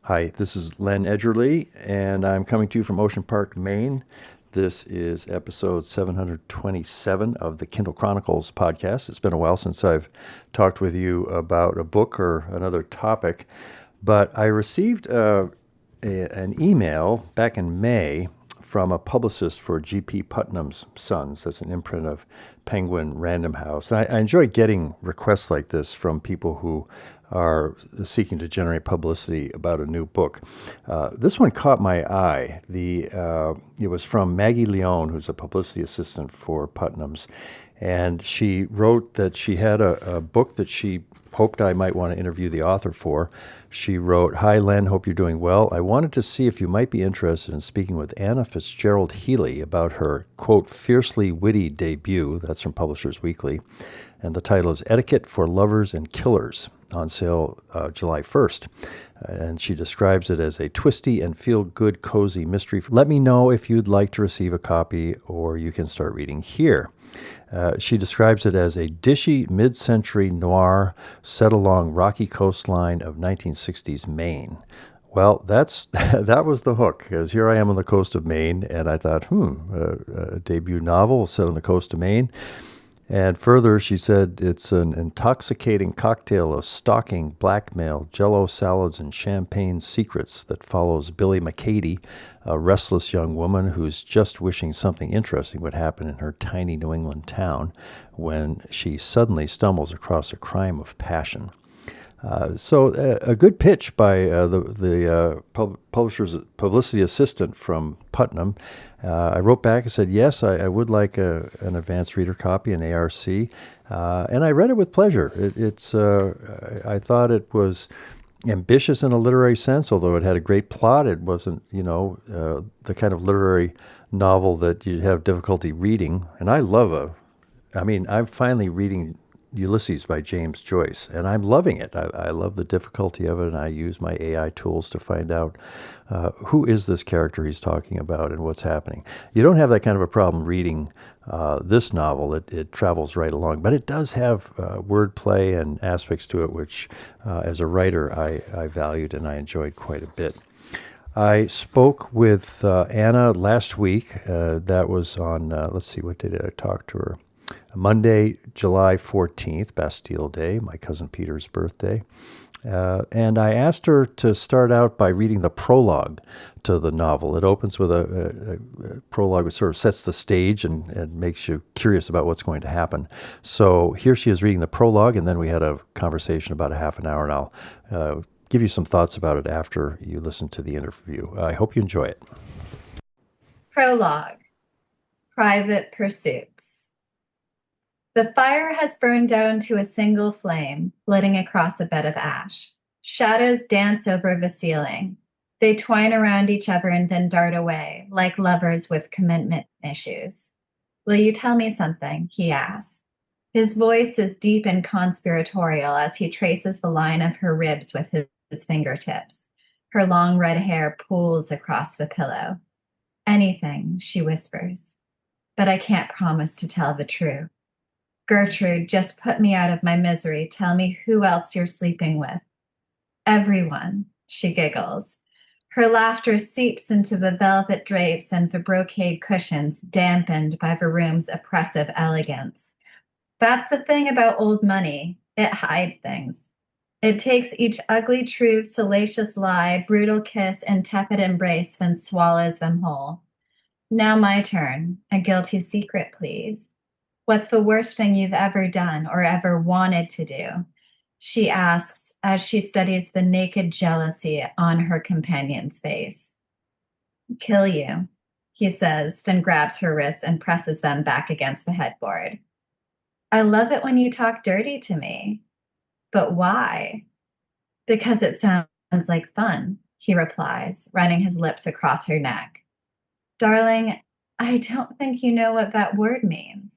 Hi, this is Len Edgerly, and I'm coming to you from Ocean Park, Maine. This is episode 727 of the Kindle Chronicles podcast. It's been a while since I've talked with you about a book or another topic, but I received an email back in May from a publicist for G.P. Putnam's Sons. That's an imprint of Penguin Random House. And I enjoy getting requests like this from people who are seeking to generate publicity about a new book. This one caught my eye. It was from Maggie Leone, who's a publicity assistant for Putnam's, and she wrote that she had a book that she hoped I might want to interview the author for. She wrote, "Hi, Len, hope you're doing well. I wanted to see if you might be interested in speaking with Anna Fitzgerald Healy about her, quote, fiercely witty debut." That's from Publishers Weekly. And the title is Etiquette for Lovers and Killers, on sale July 1st. And she describes it as a twisty and feel-good, cozy mystery. Let me know if you'd like to receive a copy, or you can start reading here. She describes it as a dishy mid-century noir set along rocky coastline of 1960s Maine. Well, that was the hook, because here I am on the coast of Maine, and I thought, a debut novel set on the coast of Maine. And further, she said it's an intoxicating cocktail of stalking, blackmail, jello salads, and champagne secrets that follows Billy McCady, a restless young woman who's just wishing something interesting would happen in her tiny New England town when she suddenly stumbles across a crime of passion. A good pitch by the publisher's publicity assistant from Putnam. I wrote back and said, yes, I would like an advanced reader copy, an ARC, and I read it with pleasure. I thought it was ambitious in a literary sense, although it had a great plot. It wasn't, the kind of literary novel that you have difficulty reading. And I'm finally reading Ulysses by James Joyce, and I'm loving it. I love the difficulty of it, and I use my AI tools to find out who is this character he's talking about and what's happening. You don't have that kind of a problem reading this novel. It travels right along, but it does have wordplay and aspects to it which, as a writer, I valued and I enjoyed quite a bit. I spoke with Anna last week. That was on, let's see, what day did I talk to her? Monday, July 14th, Bastille Day, my cousin Peter's birthday. And I asked her to start out by reading the prologue to the novel. It opens with a prologue that sort of sets the stage and makes you curious about what's going to happen. So here she is reading the prologue, and then we had a conversation about a half an hour, and I'll give you some thoughts about it after you listen to the interview. I hope you enjoy it. Prologue. Private Pursuits. The fire has burned down to a single flame, flitting across a bed of ash. Shadows dance over the ceiling. They twine around each other and then dart away, like lovers with commitment issues. "Will you tell me something?" he asks. His voice is deep and conspiratorial as he traces the line of her ribs with his fingertips. Her long red hair pools across the pillow. "Anything," she whispers. "But I can't promise to tell the truth. Gertrude, just put me out of my misery. Tell me who else you're sleeping with." "Everyone," she giggles. Her laughter seeps into the velvet drapes and the brocade cushions, dampened by the room's oppressive elegance. That's the thing about old money. It hides things. It takes each ugly truth, salacious lie, brutal kiss, and tepid embrace, then swallows them whole. "Now my turn. A guilty secret, please. What's the worst thing you've ever done or ever wanted to do?" she asks as she studies the naked jealousy on her companion's face. "Kill you," he says, then grabs her wrists and presses them back against the headboard. "I love it when you talk dirty to me." "But why?" "Because it sounds like fun," he replies, running his lips across her neck. "Darling, I don't think you know what that word means."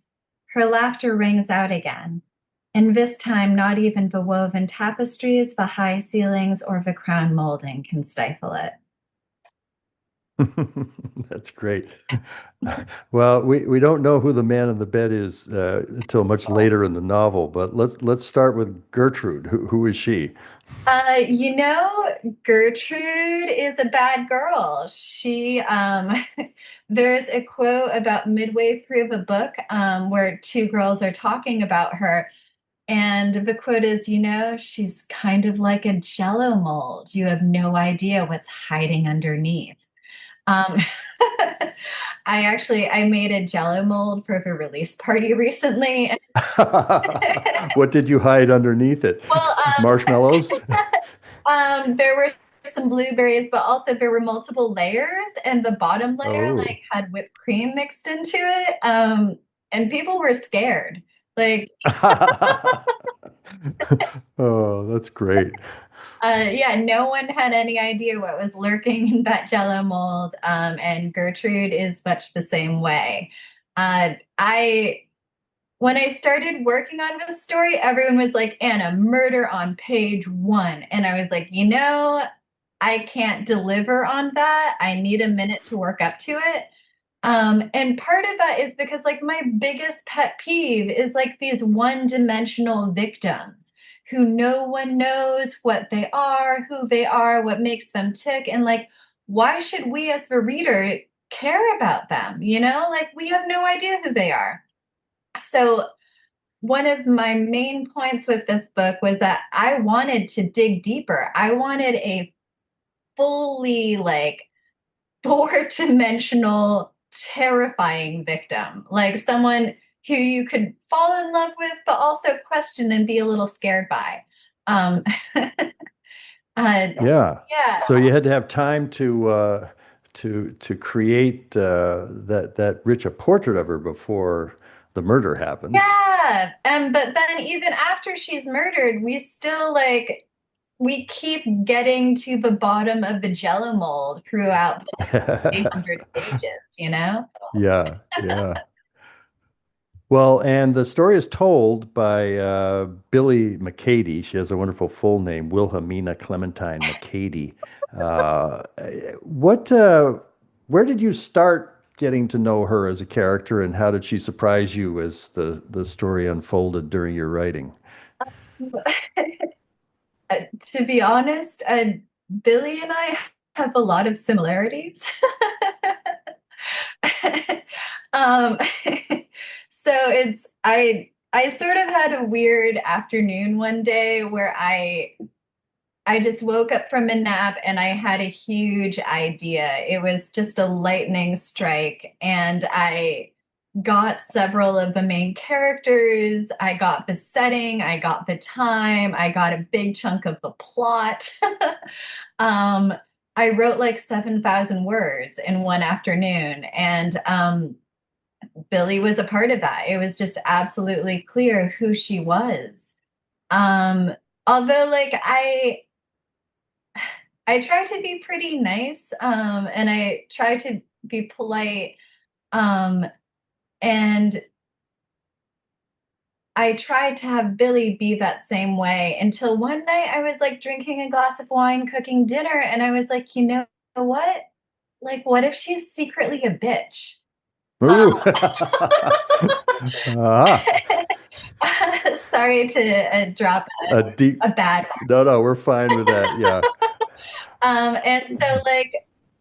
Her laughter rings out again, and this time not even the woven tapestries, the high ceilings, or the crown molding can stifle it. That's great. Well, we don't know who the man in the bed is until much later in the novel, but let's start with Gertrude. Who is she? You know, Gertrude is a bad girl. There's a quote about midway through the book, where two girls are talking about her. And the quote is, she's kind of like a jello mold. You have no idea what's hiding underneath. Um, I made a jello mold for the release party recently. What did you hide underneath it? Well, Marshmallows? there were some blueberries, but also there were multiple layers, and the bottom layer Oh. had whipped cream mixed into it. And people were scared. Like, Oh, that's great. yeah, no one had any idea what was lurking in that jello mold. And Gertrude is much the same way. I When I started working on this story, everyone was like, Anna, murder on page 1. And I was like, I can't deliver on that. I need a minute to work up to it. And part of that is because, like, my biggest pet peeve is like these one-dimensional victims who no one knows what they are, who they are, what makes them tick. And like, why should we as the reader care about them? Like, we have no idea who they are. So one of my main points with this book was that I wanted to dig deeper. I wanted a fully, like, four-dimensional, terrifying victim, like someone who you could fall in love with, but also question and be a little scared by. Um, Yeah. yeah, So you had to have time to create that rich a portrait of her before the murder happens. yeah. But then even after she's murdered, we keep getting to the bottom of the jello mold throughout the 800 pages. Yeah, yeah. Well, and the story is told by Billy McCady. She has a wonderful full name, Wilhelmina Clementine McCady. Uh, what, where did you start getting to know her as a character, and how did she surprise you as the story unfolded during your writing? Uh, to be honest, Billy and I have a lot of similarities. um, so I sort of had a weird afternoon one day where I just woke up from a nap and I had a huge idea. It was just a lightning strike, and I got several of the main characters. I got the setting, I got the time, I got a big chunk of the plot. um, I wrote like 7,000 words in one afternoon, and Billy was a part of that. It was just absolutely clear who she was. Um, Although, like, I try to be pretty nice, and I try to be polite, um, and I tried to have Billy be that same way until one night I was like drinking a glass of wine, cooking dinner, and I was like, you know what? Like, what if she's secretly a bitch? Ooh. Ah, Sorry to drop a deep. a bad No, no, we're fine with that. Yeah. And so, like,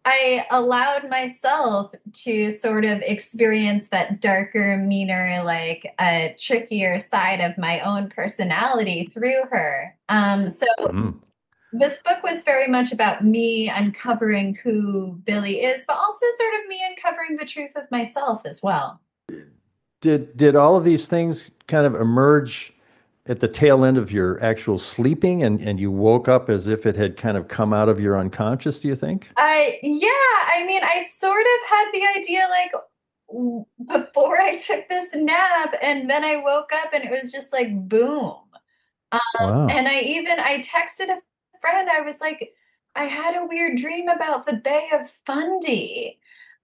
I allowed myself to sort of experience that darker, meaner, like a trickier side of my own personality through her. So Mm. this book was very much about me uncovering who Billy is, but also sort of me uncovering the truth of myself as well. Did all of these things kind of emerge at the tail end of your actual sleeping, and you woke up as if it had kind of come out of your unconscious, do you think? Yeah, I mean, I sort of had the idea like before I took this nap, and then I woke up and it was just like boom. Wow. And I texted a friend. I was like, I had a weird dream about the Bay of Fundy.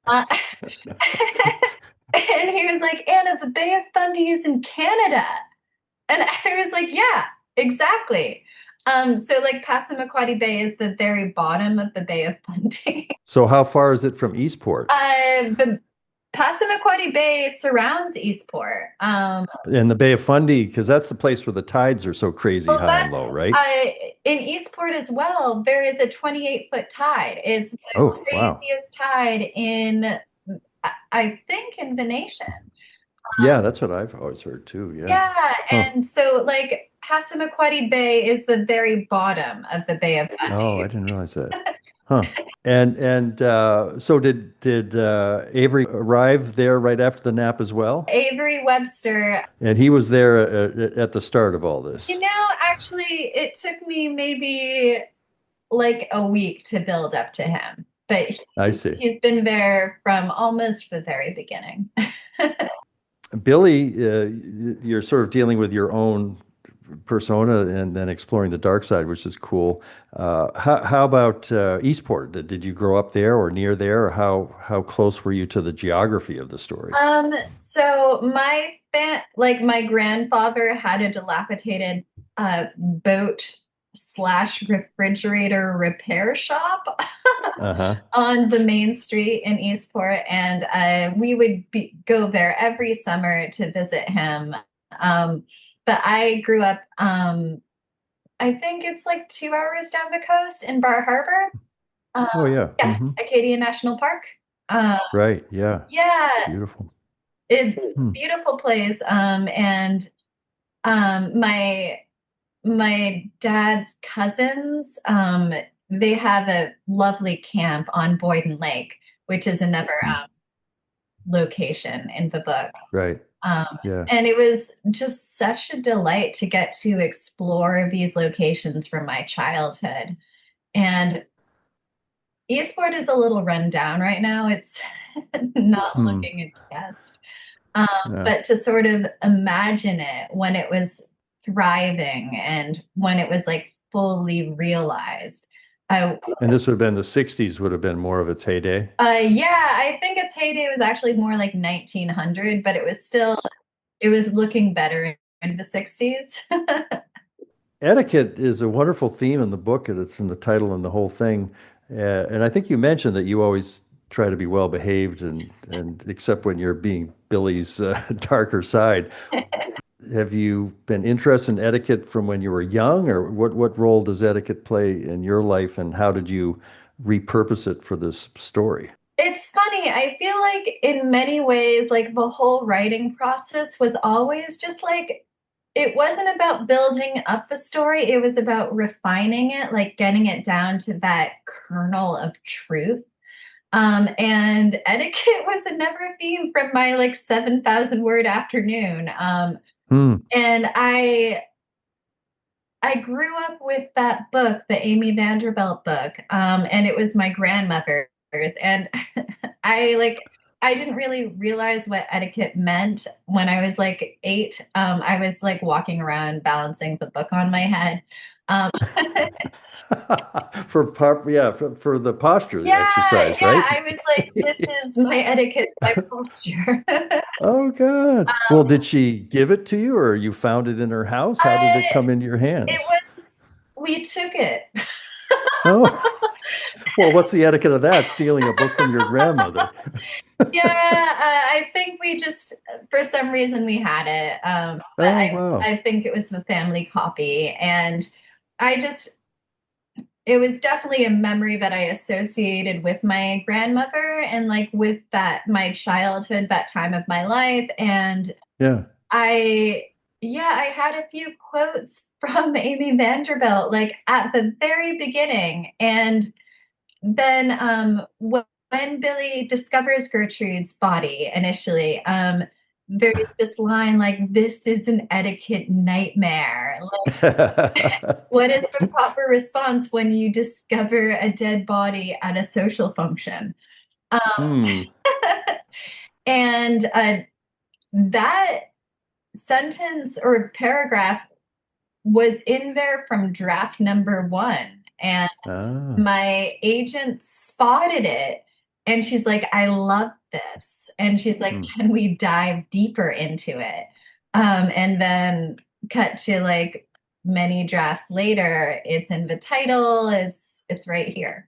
Uh, and he was like, Anna, the Bay of Fundy is in Canada. And I was like, yeah, exactly. So like Passamaquoddy Bay is the very bottom of the Bay of Fundy. So how far is it from Eastport? The Passamaquoddy Bay surrounds Eastport. And the Bay of Fundy, because that's the place where the tides are so crazy Well, high and that's low, right? in Eastport as well. There is a 28-foot tide. It's the Oh, wow. craziest tide in, I think, in the nation. Yeah, that's what I've always heard too. Yeah. Yeah, Huh. and so like Passamaquoddy Bay is the very bottom of the Bay of Oh, I Fundy. didn't realize that. Huh. And so did Avery arrive there right after the nap as well? Avery Webster, And he was there at the start of all this. actually, it took me maybe like a week to build up to him, but I see. he's been there from almost the very beginning. Billy, you're sort of dealing with your own persona and then exploring the dark side, which is cool. How about Eastport? Did you grow up there or near there, or how close were you to the geography of the story? Um, so my grandfather had a dilapidated boat slash refrigerator repair shop Uh-huh. on the main street in Eastport, and we would go there every summer to visit him. But I grew up, I think it's like 2 hours down the coast in Bar Harbor. Oh yeah. Yeah, Hmm. Acadia National Park. Um, Right. Yeah. yeah, Beautiful. it's a Hmm. beautiful place. And my dad's cousins, they have a lovely camp on Boyden Lake, which is another Hmm. location in the book. Right. Um, Yeah. and it was just such a delight to get to explore these locations from my childhood. And Eastport is a little run down right now. It's not Hmm. looking its best. Yeah. But to sort of imagine it when it was thriving and when it was like fully realized. I, And this would have been the 60s would have been more of its heyday. yeah, I think its heyday was actually more like 1900, but it was looking better in the 60s. Etiquette is a wonderful theme in the book, and it's in the title and the whole thing. And I think you mentioned that you always try to be well behaved and except when you're being Billy's darker side. Have you been interested in etiquette from when you were young, or what role does etiquette play in your life, and how did you repurpose it for this story? It's funny. I feel like in many ways, like the whole writing process was always just like, it wasn't about building up the story. It was about refining it, like getting it down to that kernel of truth. And etiquette was a never theme from my like 7,000 word afternoon. Hmm. And I grew up with that book, the Amy Vanderbilt book, and it was my grandmother's. And I didn't really realize what etiquette meant when I was like 8. I was like walking around balancing the book on my head. Um, Yeah, for the posture yeah, exercise, yeah, right? I was like, this is my etiquette, my posture. Oh, God. Well, did she give it to you or you found it in her house? How did it I come into your it hands? was we took it. Oh, well, what's the etiquette of that? Stealing a book from your grandmother. Yeah, I think we just, for some reason, we had it. But Oh, wow. I think it was the family copy. And I just, it was definitely a memory that I associated with my grandmother and like with that, my childhood, that time of my life. And Yeah. I, yeah, I had a few quotes from Amy Vanderbilt, like at the very beginning. And then when Billy discovers Gertrude's body initially, there's this line like, "This is an etiquette nightmare." Like, what is the proper response when you discover a dead body at a social function? Um, Hmm. and that sentence or paragraph was in there from draft number 1. And Ah. my agent spotted it and she's like, I love this. And she's like, Hmm. can we dive deeper into it? And then cut to like many drafts later, it's in the title, it's right here.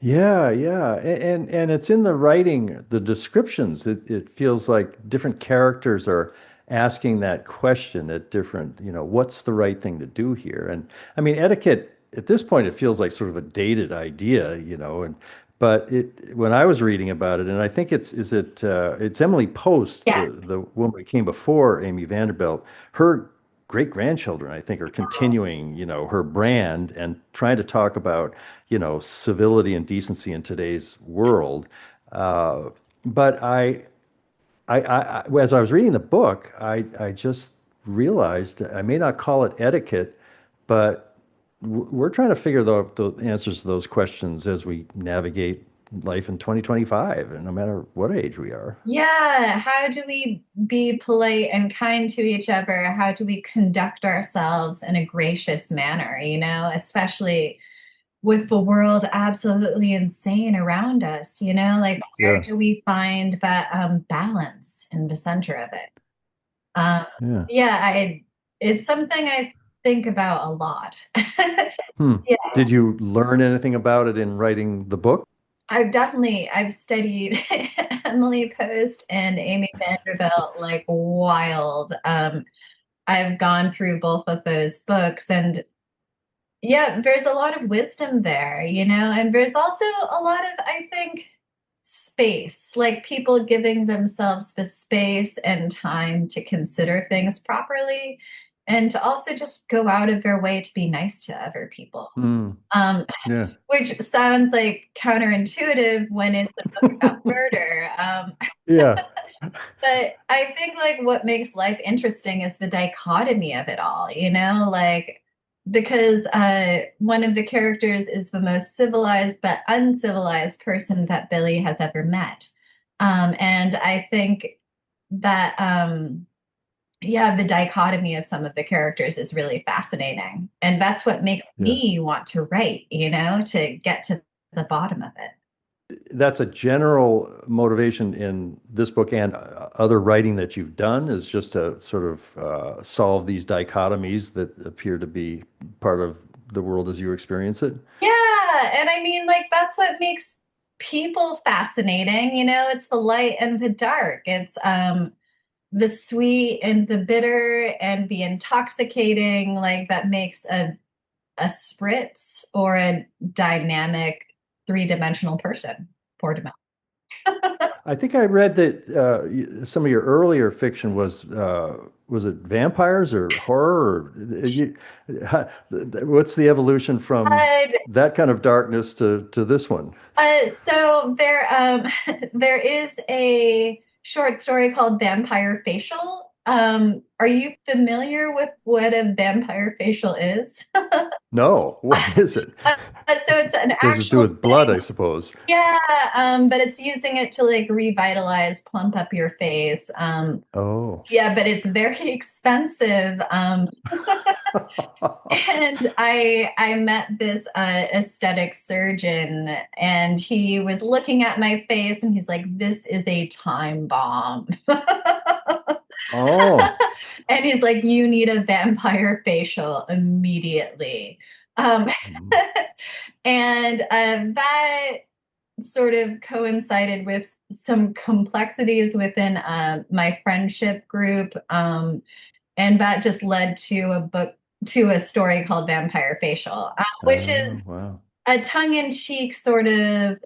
Yeah, yeah. And it's in the writing, the descriptions. It feels like different characters are asking that question at different, what's the right thing to do here? And I mean, etiquette at this point, it feels like sort of a dated idea, and but when I was reading about it, and I think it's Emily Post, Yeah. the woman who came before Amy Vanderbilt, her great grandchildren, I think, are continuing, her brand and trying to talk about, civility and decency in today's world. Uh, but as I was reading the book, I just realized I may not call it etiquette, but we're trying to figure the answers to those questions as we navigate life in 2025, and no matter what age we are. Yeah, how do we be polite and kind to each other? How do we conduct ourselves in a gracious manner, especially with the world absolutely insane around us, like where Yeah, do we find that balance in the center of it? Um, yeah. yeah, it's something I think about a lot. Hmm. Yeah, Did you learn anything about it in writing the book? I've studied Emily Post and Amy Vanderbilt like wild. I've gone through both of those books, and yeah, there's a lot of wisdom there, and there's also a lot of, I think, space, like people giving themselves the space and time to consider things properly and to also just go out of their way to be nice to other people. Hmm. Um, Yeah. which sounds like counterintuitive when it's a book about murder. Yeah. But I think like what makes life interesting is the dichotomy of it all, like because one of the characters is the most civilized but uncivilized person that Billy has ever met. And I think that yeah, the dichotomy of some of the characters is really fascinating. And that's what makes Yeah. me want to write, to get to the bottom of it. That's a general motivation in this book and other writing that you've done, is just to sort of solve these dichotomies that appear to be part of the world as you experience it. Yeah, and I mean, like, that's what makes people fascinating, it's the light and the dark. It's the sweet and the bitter and the intoxicating, like that makes a spritz or a dynamic three-dimensional person. Four dimensional. I think I read that some of your earlier fiction was it vampires or horror? Or, what's the evolution from that kind of darkness to this one? So there, there is a short story called Vampire Facial. Are you familiar with what a vampire facial is? No, what is it? So it's an Does it do actual with blood, I suppose? yeah, but it's using it to like revitalize, plump up your face. Oh. Yeah, but it's very expensive. And I met this aesthetic surgeon, and he was looking at my face, and he's like, "This is a time bomb." Oh. And he's like, "You need a vampire facial immediately." Um, Mm. and that sort of coincided with some complexities within my friendship group. And that just led to a story called Vampire Facial, which is Oh, wow. a tongue in cheek sort of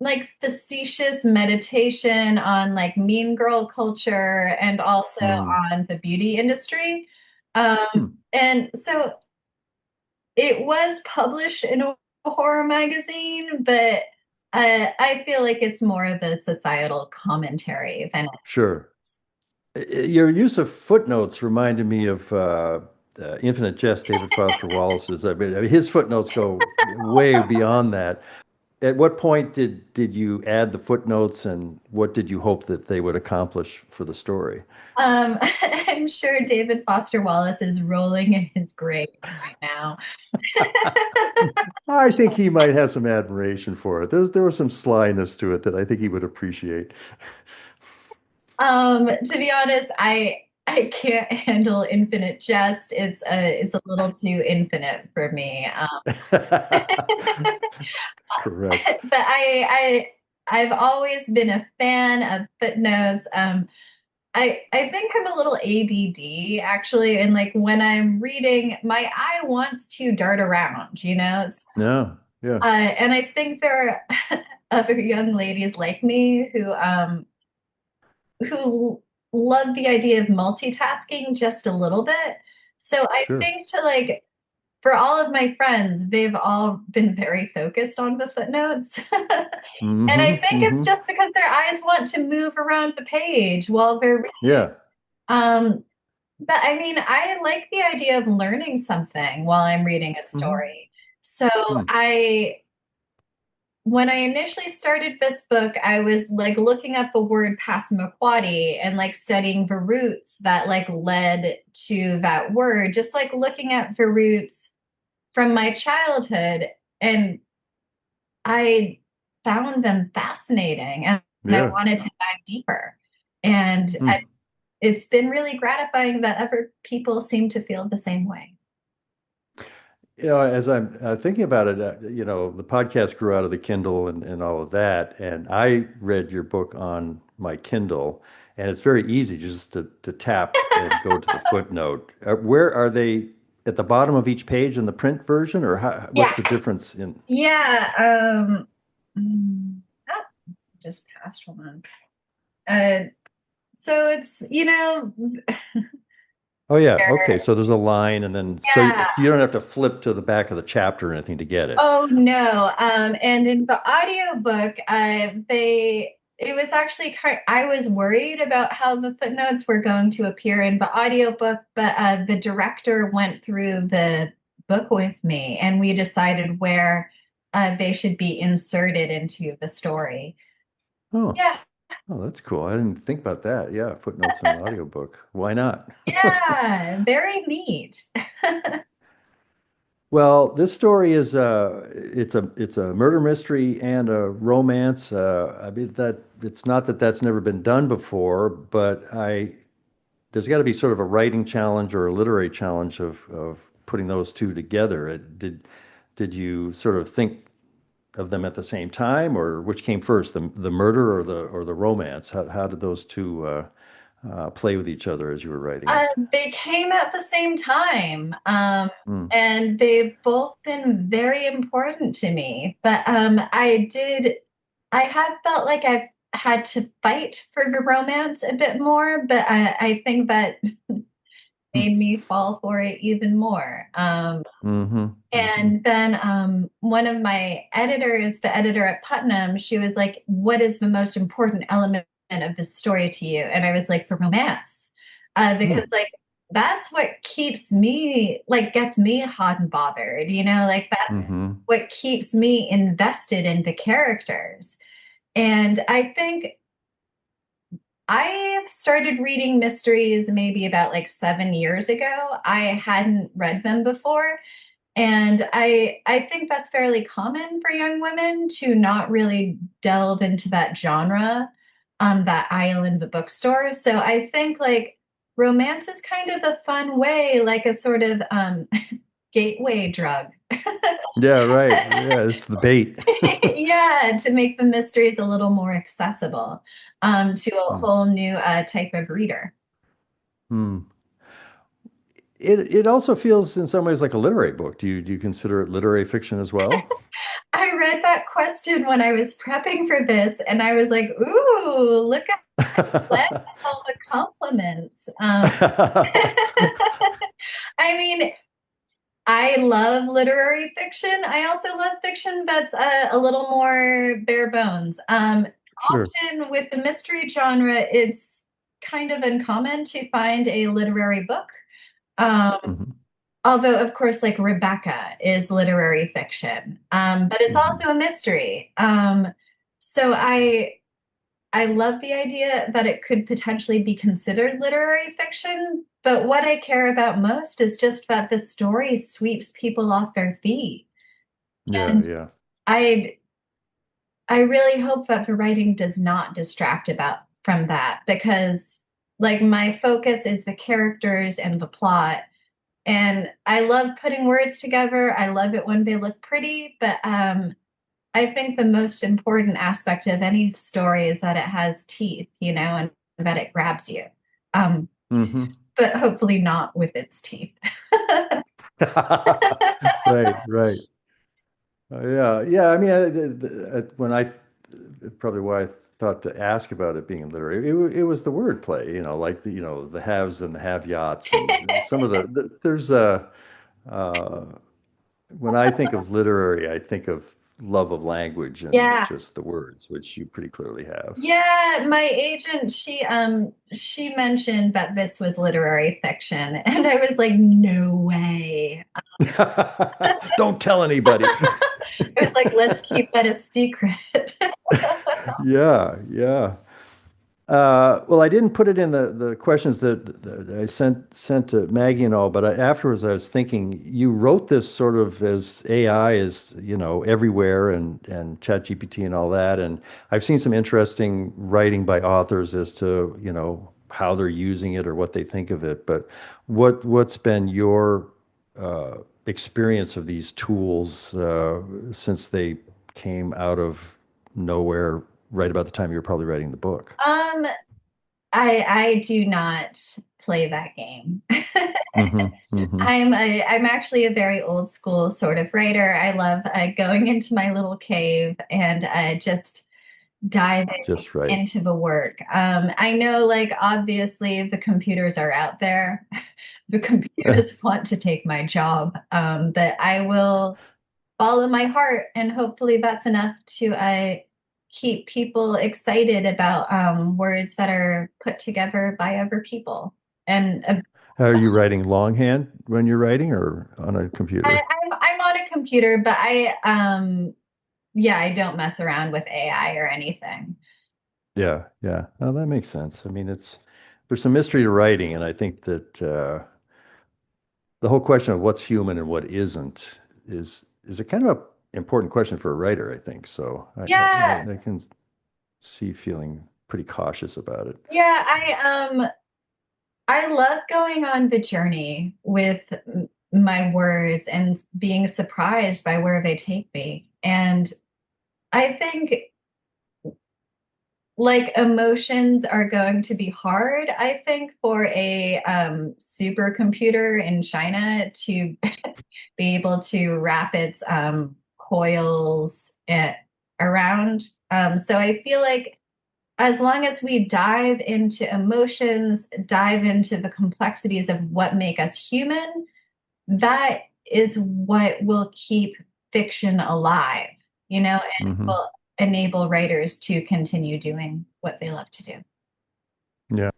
like facetious meditation on like mean girl culture and also Mm. on the beauty industry. Hmm. And so it was published in a horror magazine, but I feel like it's more of a societal commentary than. Sure. Your use of footnotes reminded me of Infinite Jest, David Foster Wallace's. I mean, his footnotes go way beyond that. At what point did you add the footnotes, and what did you hope that they would accomplish for the story? I'm sure David Foster Wallace is rolling in his grave right now. I think he might have some admiration for it. There was some slyness to it that I think he would appreciate. To be honest, I can't handle infinite jest. It's a little too infinite for me. Correct. But I've always been a fan of footnotes. I think I'm a little ADD actually, and like when I'm reading, my eye wants to dart around, you know. No, yeah, And I think there are other young ladies like me who love the idea of multitasking just a little bit. So I sure. think to like for all of my friends, they've all been very focused on the footnotes. And I Mm-hmm. think it's Mm-hmm. just because their eyes want to move around the page while they're Yeah. um but I mean, I like the idea of learning something while I'm reading a Mm-hmm. story. So Mm. I when I initially started this book, I was like looking up the word Passamaquoddy and like studying the roots that like led to that word, just like looking at the roots from my childhood. And I found them fascinating and I Yeah. wanted to dive deeper. And Mm. it's been really gratifying that other people seem to feel the same way. As I'm thinking about it, the podcast grew out of the Kindle and all of that. And I read your book on my Kindle, and it's very easy just to tap and go to the footnote. Where are they at the bottom of each page in the print version, or what's Yeah. the difference in? Yeah. Oh, just passed one. Uh, so it's, Oh yeah, okay. there- So there's a line, and then yeah. so you don't have to flip to the back of the chapter or anything to get it. Oh no. And in the audiobook, it was actually I was worried about how the footnotes were going to appear in the audiobook, but the director went through the book with me and we decided where they should be inserted into the story. Oh, Yeah, oh, that's cool. I didn't think about that. Yeah, footnotes in an audiobook. Why not? yeah, very neat. Well, this story is it's a murder mystery and a romance. I mean that it's not that that's never been done before, but I there's got to be sort of a writing challenge or a literary challenge of putting those two together. Did you sort of think of them at the same time, or which came first, the murder or the romance? How did those two play with each other as you were writing it? They came at the same time, Mm. and they've both been very important to me. But I have felt like I've had to fight for the romance a bit more, but I think that made me fall for it even more. Mm-hmm. Mm-hmm. And then one of my editors, the editor at Putnam, she was like, "What is the most important element of this story to you?" And I was like, "The romance," because Mm. like that's what keeps me like gets me hot and bothered. Like that's Mm-hmm. what keeps me invested in the characters. And I think I started reading mysteries maybe about like 7 years ago. I hadn't read them before. And I think that's fairly common for young women to not really delve into that genre, that aisle in the bookstore. So I think like romance is kind of a fun way, like a sort of gateway drug. Yeah, right. Yeah, it's the bait. Yeah, to make the mysteries a little more accessible to a Hmm. whole new type of reader. Hmm. It also feels in some ways like a literary book. Do you consider it literary fiction as well? I read that question when I was prepping for this, and I was like, "Ooh, look at all the compliments." I mean, I love literary fiction. I also love fiction that's a little more bare bones. Sure. Often with the mystery genre, it's kind of uncommon to find a literary book. Um, Hmm. Although, of course, like Rebecca is literary fiction, but it's Hmm. also a mystery. So I love the idea that it could potentially be considered literary fiction, but what I care about most is just that the story sweeps people off their feet. Yeah, And yeah. I I really hope that the writing does not distract about from that because like my focus is the characters and the plot. And I love putting words together. I love it when they look pretty, but I think the most important aspect of any story is that it has teeth, and that it grabs you. Um, Mm-hmm. but hopefully not with its teeth. Right, right. Yeah, yeah. I mean, when I probably why I thought to ask about it being literary, it was the wordplay, like the haves and the have-yots, and some of there's a uh, when I think of literary, I think of love of language and Yeah. just the words, which you pretty clearly have. Yeah, my agent, she mentioned that this was literary fiction, and I was like, no way. Don't tell anybody. I was like, let's keep that a secret. Yeah, yeah. Well, I didn't put it in the questions that I sent to Maggie and all, but afterwards I was thinking you wrote this sort of as AI is, everywhere and ChatGPT and all that, and I've seen some interesting writing by authors as to, how they're using it or what they think of it. But what's been your experience of these tools since they came out of nowhere right about the time you were probably writing the book? Um, I do not play that game. Hmm. Hmm. I'm actually a very old school sort of writer. I love going into my little cave and just diving Just right. into the work. I know, like, obviously the computers are out there. The computers want to take my job, but I will follow my heart, and hopefully that's enough to keep people excited about words that are put together by other people. And Are you writing longhand when you're writing or on a computer? I'm on a computer, but yeah, I don't mess around with AI or anything. Yeah, yeah. Oh, that makes sense. I mean, there's some mystery to writing, and I think that the whole question of what's human and what isn't is a kind of a important question for a writer, I think. So Yeah, I can see feeling pretty cautious about it. yeah, I love going on the journey with my words and being surprised by where they take me. And I think like emotions are going to be hard, I think, for a supercomputer in China to be able to wrap its coils around. So I feel like as long as we dive into emotions, dive into the complexities of what make us human, that is what will keep fiction alive, and Hmm. will enable writers to continue doing what they love to do. Yeah.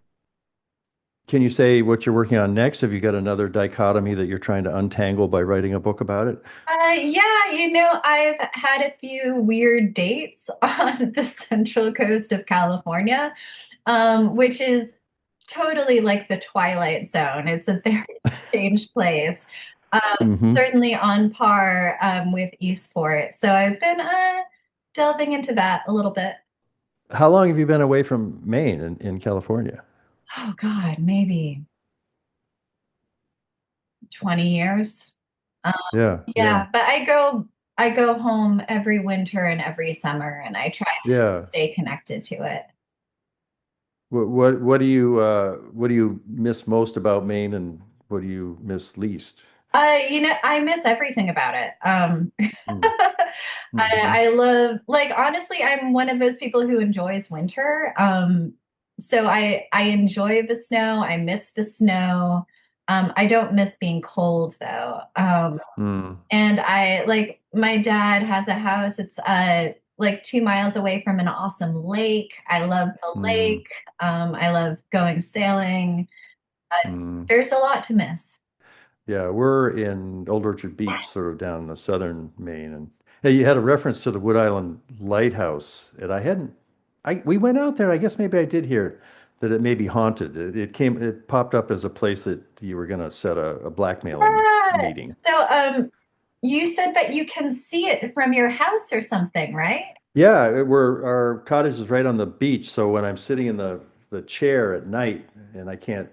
Can you say what you're working on next? Have you got another dichotomy that you're trying to untangle by writing a book about it? Yeah, I've had a few weird dates on the central coast of California, which is totally like the Twilight Zone. It's a very strange place. Hmm. Certainly on par with Eastport. So I've been delving into that a little bit. How long have you been away from Maine in California? Oh God, maybe 20 years. Um, Yeah, yeah, yeah, but I go home every winter and every summer, and I try to yeah. stay connected to it. What do you miss most about Maine, and what do you miss least? I miss everything about it. Mm. Hmm. I love, like, honestly, I'm one of those people who enjoys winter. So I enjoy the snow. I miss the snow. I don't miss being cold though. Mm. And I like my dad has a house. It's like 2 miles away from an awesome lake. I love the Mm. lake. I love going sailing. Uh, Mm. there's a lot to miss. Yeah, we're in Old Orchard Beach, sort of down in the southern Maine, and hey, you had a reference to the Wood Island Lighthouse, and I hadn't. We went out there. I guess maybe I did hear that it may be haunted. It popped up as a place that you were going to set a blackmailing Yeah. meeting. So, you said that you can see it from your house or something, right? Yeah, our cottage is right on the beach, so when I'm sitting in the the chair at night and I can't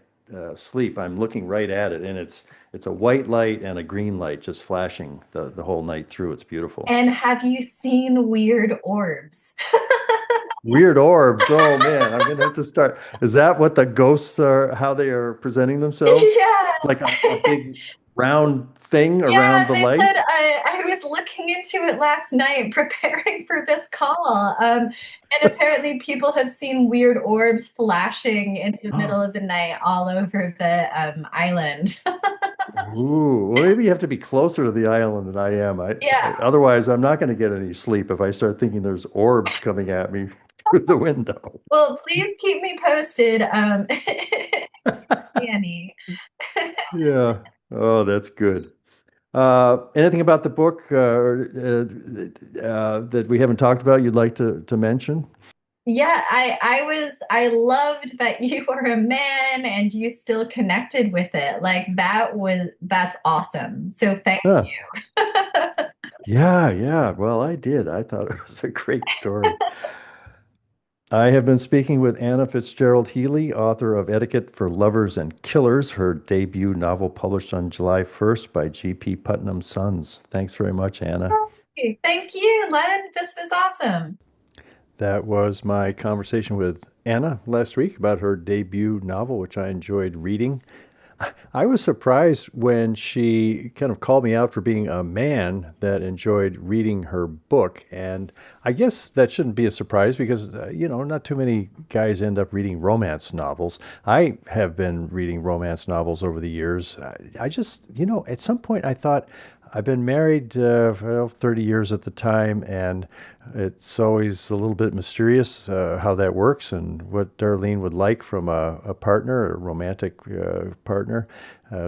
sleep, I'm looking right at it, and it's a white light and a green light just flashing the whole night through. It's beautiful. And have you seen weird orbs? Weird orbs. Oh man, I'm gonna have to start. Is that what the ghosts are? How they are presenting themselves? Like a Yeah. big round thing Yeah, around the they light? said I was looking into it last night preparing for this call. And apparently people have seen weird orbs flashing in the middle of the night all over the island. Ooh, well, maybe you have to be closer to the island than I am. Yeah. Otherwise, I'm not going to get any sleep if I start thinking there's orbs coming at me through the window. Well, please keep me posted. Annie. Yeah. Oh, that's good. Anything about the book that we haven't talked about you'd like to mention? Yeah, I loved that you were a man and you still connected with it. Like that's awesome. So thank Huh. you. Yeah, yeah. Well, I did. I thought it was a great story. I have been speaking with Anna Fitzgerald Healy, author of Etiquette for Lovers and Killers, her debut novel published on July 1st by G.P. Putnam Sons. Thanks very much, Anna. Thank you, Len. This was awesome. That was my conversation with Anna last week about her debut novel, which I enjoyed reading. I was surprised when she kind of called me out for being a man that enjoyed reading her book. And I guess that shouldn't be a surprise because, not too many guys end up reading romance novels. I have been reading romance novels over the years. I just, at some point I thought, I've been married for 30 years at the time, and it's always a little bit mysterious how that works and what Darlene would like from a partner, a romantic partner.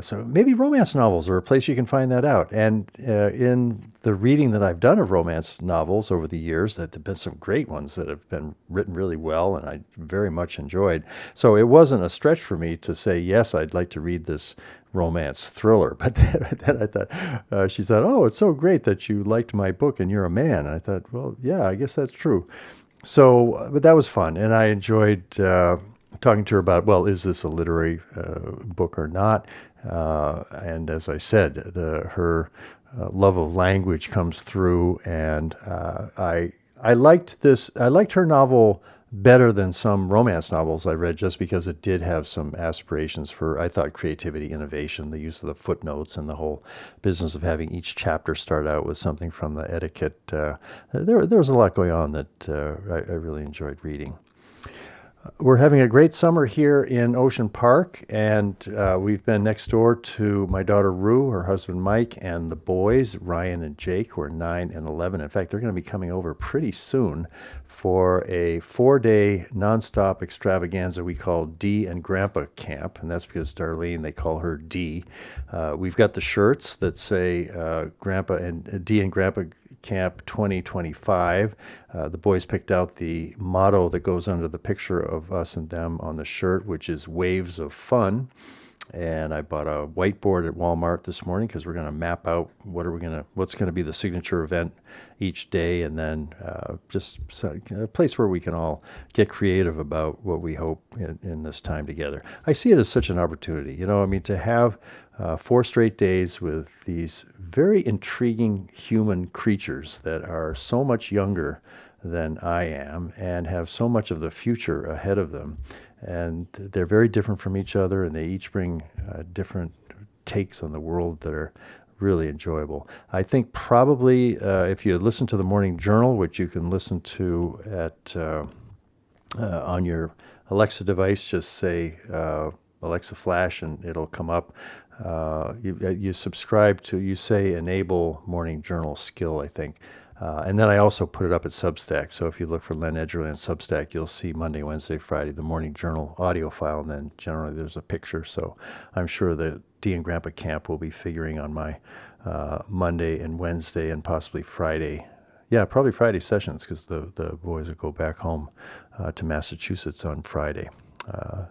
So maybe romance novels are a place you can find that out. And in the reading that I've done of romance novels over the years, that there have been some great ones that have been written really well and I very much enjoyed. So it wasn't a stretch for me to say, yes, I'd like to read this romance thriller. But then I thought, she said, oh, it's so great that you liked my book and you're a man. I thought, well, yeah, I guess that's true. So, but that was fun. And I enjoyed talking to her about, well, is this a literary book or not? And as I said, her love of language comes through. And I liked this. I liked her novel better than some romance novels I read just because it did have some aspirations for, I thought, creativity, innovation, the use of the footnotes and the whole business of having each chapter start out with something from the etiquette. There was a lot going on that I really enjoyed reading. We're having a great summer here in Ocean Park, and we've been next door to my daughter Rue, her husband Mike, and the boys, Ryan and Jake, who are 9 and 11. In fact, they're going to be coming over pretty soon for a 4-day nonstop extravaganza we call D and Grandpa Camp, and that's because Darlene, they call her D. We've got the shirts that say Grandpa and D and Grandpa Camp 2025. The boys picked out the motto that goes under the picture of us and them on the shirt, which is Waves of Fun. And I bought a whiteboard at Walmart this morning because we're going to map out what's going to be the signature event each day, and then just a place where we can all get creative about what we hope in this time together. I see it as such an opportunity, to have 4 straight days with these very intriguing human creatures that are so much younger than I am and have so much of the future ahead of them. And they're very different from each other, and they each bring different takes on the world that are really enjoyable. I think probably if you listen to the Morning Journal, which you can listen to at on your Alexa device, just say Alexa Flash and it'll come up. You subscribe to, you say enable Morning Journal skill, I think. And then I also put it up at Substack. So if you look for Len Edgerly on Substack, you'll see Monday, Wednesday, Friday, the Morning Journal audio file, and then generally there's a picture. So I'm sure that D and Grandpa Camp will be figuring on my Monday and Wednesday and possibly Friday. Yeah, probably Friday sessions because the boys will go back home to Massachusetts on Friday.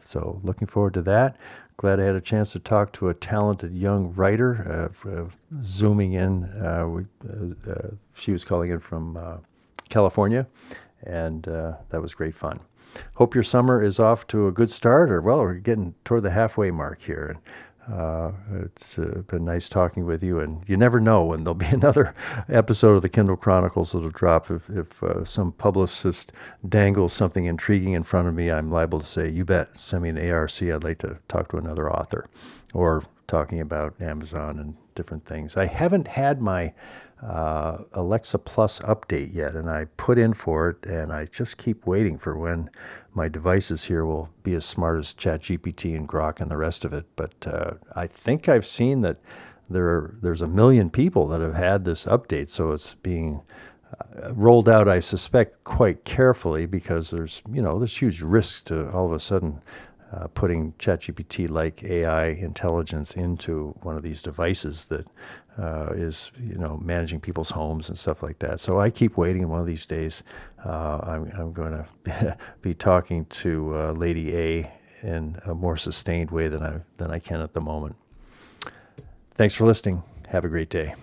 So looking forward to that. Glad I had a chance to talk to a talented young writer, zooming in. She was calling in from California, and that was great fun. hope your summer is off to a good start, or well, we're getting toward the halfway mark here. And it's been nice talking with you, and you never know when there'll be another episode of the Kindle Chronicles that'll drop. If some publicist dangles something intriguing in front of me, I'm liable to say, you bet, send me an ARC. I'd like to talk to another author, or talking about Amazon and different things. I haven't had my Alexa Plus update yet, and I put in for it, and I just keep waiting for when my devices here will be as smart as ChatGPT and Grok and the rest of it. But I think I've seen that there's 1 million people that have had this update, so it's being rolled out, I suspect, quite carefully, because there's huge risks to all of a sudden putting ChatGPT-like AI intelligence into one of these devices that is managing people's homes and stuff like that. So I keep waiting, and one of these days I'm going to be talking to Lady A in a more sustained way than I can at the moment. Thanks for listening. Have a great day.